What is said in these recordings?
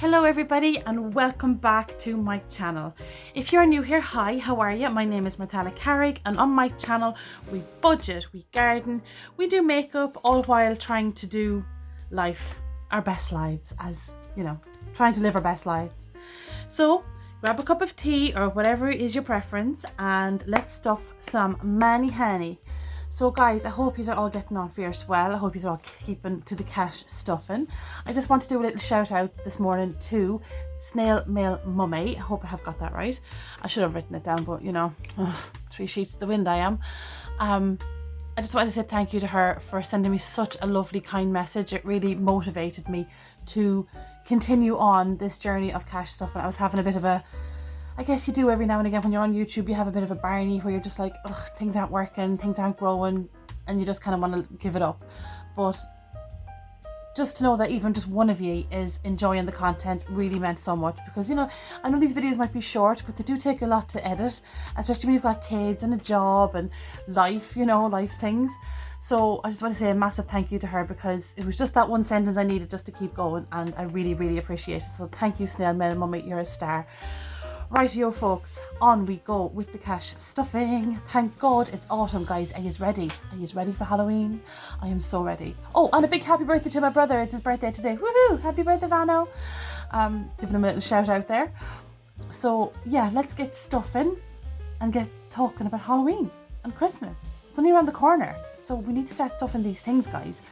Hello everybody and welcome back to my channel. If you're new here, hi, how are you? My name is Martha Carrick and on my channel we budget, we garden, we do makeup, all while trying to do life, our best lives, as you know, trying to live our best lives. So grab a cup of tea or whatever is your preference and let's stuff some mani honey. So guys, I hope you are all getting on fierce well. I hope you are all keeping to the cash stuffing. I just want to do a little shout out this morning to Snail Mail Mummy. I hope I have got that right. I should have written it down, but you know, 3 sheets to the wind I am. I just wanted to say thank you to her for sending me such a lovely, kind message. It really motivated me to continue on this journey of cash stuffing. I was having a bit of a, I guess you do every now and again when you're on YouTube, you have a bit of a Barney where you're just like, ugh, things aren't working, things aren't growing, and you just kind of want to give it up. But just to know that even just one of you is enjoying the content really meant so much, because you know, I know these videos might be short, but they do take a lot to edit, especially when you've got kids and a job and life, you know, life things. So I just want to say a massive thank you to her, because it was just that one sentence I needed just to keep going, and I really, really appreciate it. So thank you, Snail Mail Mummy, you're a star. Rightio folks, on we go with the cash stuffing. Thank God it's autumn, guys. Are you ready? Are you ready for Halloween? I am so ready. Oh, and a big happy birthday to my brother. It's his birthday today. Woohoo! Happy birthday, Vano. Giving him a little shout out there. So yeah, let's get stuffing and get talking about Halloween and Christmas. It's only around the corner, so we need to start stuffing these things, guys.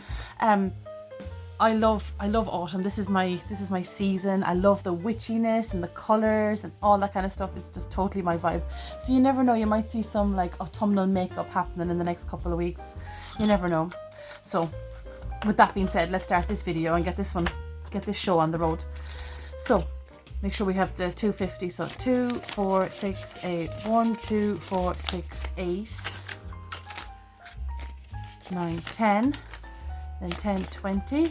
I love autumn. This is my season. I love the witchiness and the colours and all that kind of stuff. It's just totally my vibe. So you never know, you might see some like autumnal makeup happening in the next couple of weeks. You never know. So with that being said, let's start this video and get this show on the road. So make sure we have the 250. So 2, 4, 6, 8. 1, 2, 4, 6, 8. 9, 10. Then 10, 20,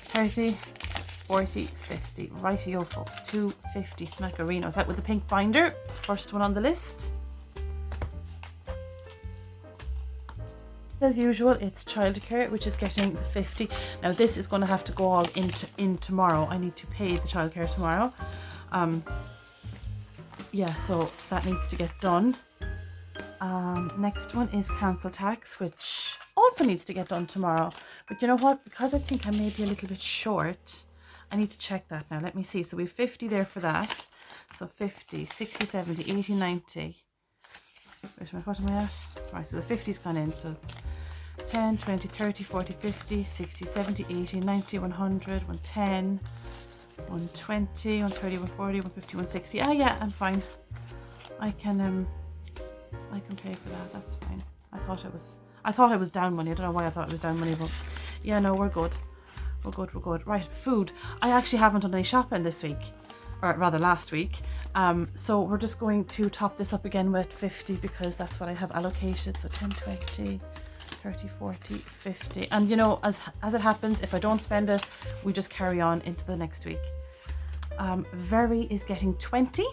30, 40, 50. Rightio folks, 250 Smackerinos. Out with the pink binder, first one on the list. As usual, it's childcare, which is getting the 50. Now this is going to have to go all in tomorrow. I need to pay the childcare tomorrow. Yeah, so that needs to get done. Next one is council tax, which also needs to get done tomorrow. But you know what? Because I think I may be a little bit short, I need to check that now. Let me see. So we have 50 there for that. So 50, 60, 70, 80, 90. What am I at? Right, so the 50's gone in. So it's 10, 20, 30, 40, 50, 60, 70, 80, 90, 100, 110, 120, 130, 140, 150, 160. Ah, yeah, I'm fine. I can pay for that. That's fine. I thought I was down money. I don't know why I thought it was down money, but yeah, no, we're good. We're good. Right, food. I actually haven't done any shopping this week, or rather last week. So we're just going to top this up again with 50 because that's what I have allocated. So 10, 20, 30, 40, 50. And you know, as it happens, if I don't spend it, we just carry on into the next week. Very is getting 20.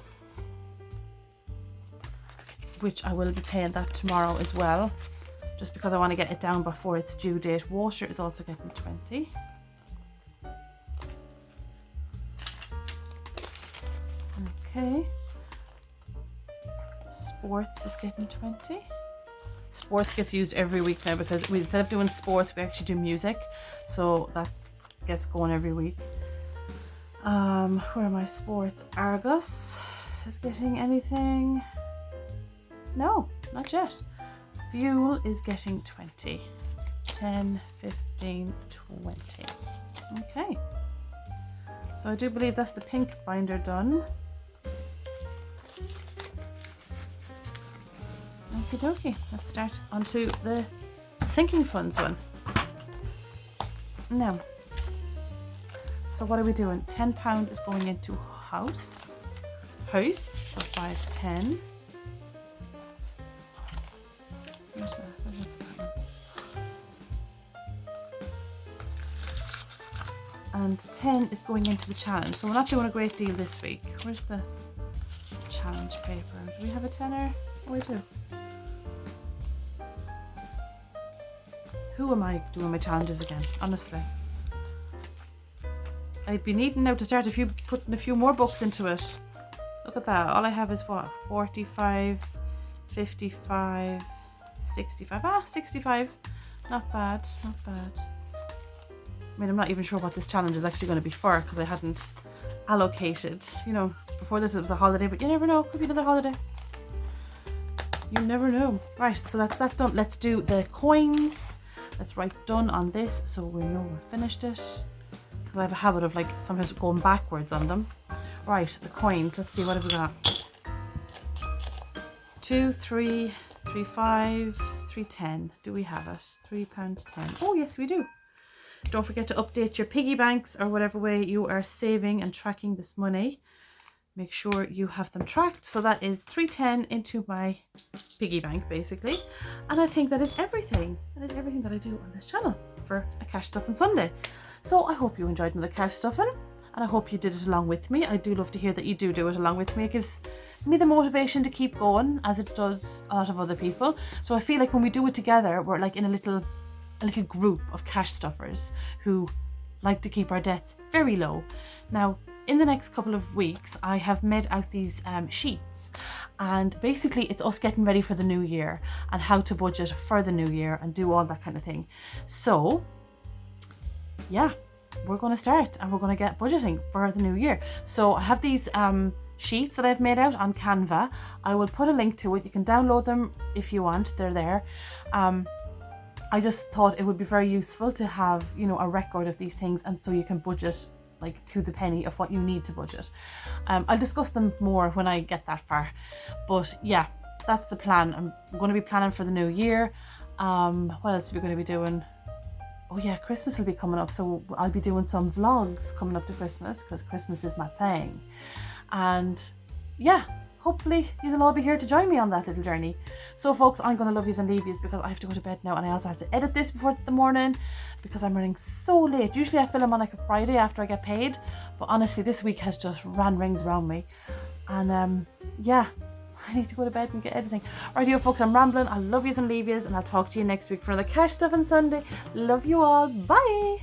Which I will be paying that tomorrow as well, just because I want to get it down before its due date. Water is also getting 20. Okay. Sports is getting 20. Sports gets used every week now because instead of doing sports, we actually do music. So that gets going every week. Where are my sports? Argos is getting anything? No, not yet. Fuel is getting 20. 10, 15, 20. Okay. So I do believe that's the pink binder done. Okie dokie. Let's start onto the sinking funds one. Now, so what are we doing? £10 is going into house. So 5, 10. And 10 is going into the challenge. So we're not doing a great deal this week. Where's the challenge paper? Do we have a tenner? Oh, we do. Who am I doing my challenges again? Honestly. I'd be needing now to start putting a few more books into it. Look at that. All I have is what? 45, 55, 65. 65. Not bad, not bad. I mean, I'm not even sure what this challenge is actually going to be for because I hadn't allocated. You know, before this it was a holiday, but you never know. Could be another holiday. You never know. Right, so that's that done. Let's do the coins. Let's write done on this so we know we've finished it. Because I have a habit of like sometimes going backwards on them. Right, the coins. Let's see, what have we got? 2, 3, 3, 5, 3, 10. Do we have it? £3.10. Oh yes, we do. Don't forget to update your piggy banks or whatever way you are saving and tracking this money. Make sure you have them tracked. So that is £3.10 into my piggy bank basically. And I think that is everything. That is everything that I do on this channel for a Cash Stuffing Sunday. So I hope you enjoyed another Cash Stuffing and I hope you did it along with me. I do love to hear that you do it along with me. It gives me the motivation to keep going as it does a lot of other people. So I feel like when we do it together, we're like in a little group of cash stuffers who like to keep our debts very low. Now, in the next couple of weeks, I have made out these sheets, and basically it's us getting ready for the new year and how to budget for the new year and do all that kind of thing. So, yeah, we're going to start and we're going to get budgeting for the new year. So I have these sheets that I've made out on Canva. I will put a link to it. You can download them if you want. They're there. I just thought it would be very useful to have, you know, a record of these things, and so you can budget like to the penny of what you need to budget. I'll discuss them more when I get that far, but yeah, that's the plan. I'm going to be planning for the new year. What else are we going to be doing? Oh yeah, Christmas will be coming up, so I'll be doing some vlogs coming up to Christmas because Christmas is my thing. And yeah, hopefully you'll all be here to join me on that little journey. So folks, I'm going to love yous and leave yous because I have to go to bed now, and I also have to edit this before the morning because I'm running so late. Usually I film on like a Friday after I get paid, but honestly this week has just ran rings around me. And yeah, I need to go to bed and get editing. Alrighty folks, I'm rambling. I love yous and leave yous, and I'll talk to you next week for another Cash Stuffing Sunday. Love you all. Bye.